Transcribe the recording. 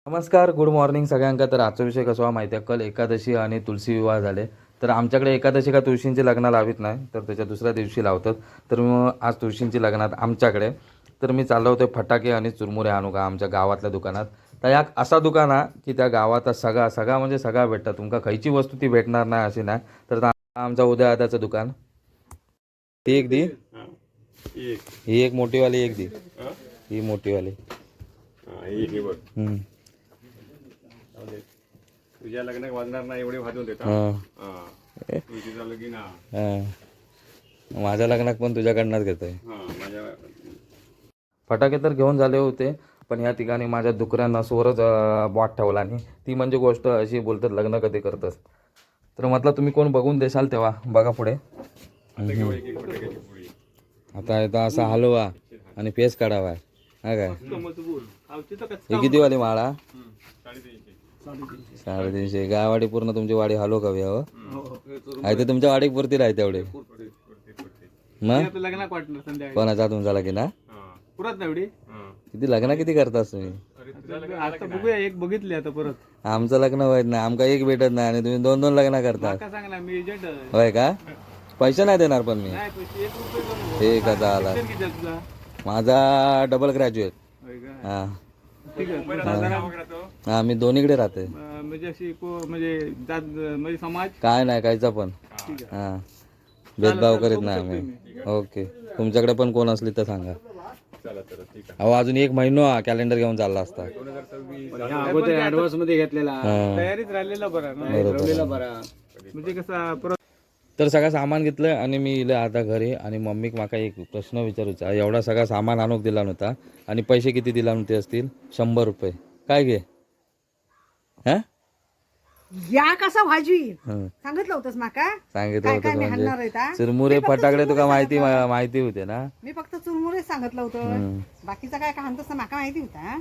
नमस्कार, good morning सगळ्यांका. तर आजचा विषय कसा माहिती आहे, कल एकादशी आणि तुलसी विवाह झाले. तर आमच्याकडे एकादशी का तुळशींची लग्न लावित नाही, तर त्याच्या दुसऱ्या दिवशी लावतात. तर मग आज तुळशींची लग्नात आमच्याकडे. तर मी चाललो होतो फटाके आणि चुरमुरे आणू का आमच्या गावातल्या दुकानात. तर या असा दुकान हा की त्या गावात सगळा सगळा म्हणजे सगळा भेटतात. तुमका खयची वस्तू ती भेटणार नाही अशी नाही. तर आमचा उद्या आताचं दुकान. ती एक दी, ही एक मोठीवाली एक दी, ही मोठीवाली. तुझ्या लग्नात वाजणार नाही एवढे वाजवून देतात. माझ्या लग्नात पण तुझ्याकडनंच घेतोय. फटाके तर घेऊन झाले होते, पण या ठिकाणी माझ्या दुकऱ्यांना स्वरच बॉट ठेवला. आणि ती म्हणजे गोष्ट अशी बोलतात, लग्न कधी करतस. तर म्हटलं तुम्ही कोण बघून देशाल तेव्हा बघा पुढे. आता येतो असा हलवा आणि फेस काढावा. हा काय, ही किती वाली माळा? 350. गावाडी पूर्ण तुमची वाडी हलो का हो? आहे ते तुमच्या वाडीक पुरती राहते तेवढे. मग कोणाचा तुमचा लगीन ना किती लग्न किती करतास तुम्ही? आता बघूया, एक बघितले आता परत. आमचं लग्न व्हायच नाही, आमका एक भेटत नाही आणि तुम्ही 2-2 लग्न करता. काय सांग ना, मी एजंट आहे. होय का? पैसे नाही देणार पण मी. नाही पैसे 1 रुपये कमी. हे कसा आला? शिक्षण किती आहे तुझा? माझा डबल ग्रॅज्युएट. होय का? हा ठीक आहे. हा, मी दोन्हीकडे राहते. म्हणजे अशी म्हणजे जात म्हणजे समाज काय नाही कायचा पण. ठीक आहे. हा, भेदभाव करीत नाही आम्ही. ओके, तुमच्याकडे पण कोण असली तर सांगा. अहो अजून 1 महिना कॅलेंडर घेऊन चालला असता. अगोदर ऍडव्हान्स मध्ये घेतलेला, हा. तयारीत राहिलेला बरा ना. बरोबर. बरा म्हणजे कसा परत. तर सगळं सामान घेतलं आणि मी इले आता घरी. आणि मम्मीक माका एक प्रश्न विचारूचा, एवढा सगळा सामान आणूक दिला नव्हता आणि पैसे किती दिला नव्हते असतील? 100 रुपये. काय घे? हा, या कसा भाजी हं. सांगितलं होतंस माका? सांगितलं काय होतं काय मी हाणणार आहे म्हणजे ता? चिरमुरे मी फक्त फटाकडे चुरमुरे तुका माहिती सांगितलं. माहिती होते ना. मी फक्त चुरमुरे सांगितलं होतं. हं. बाकीचं काय काय हाणतोस माका माहिती होता.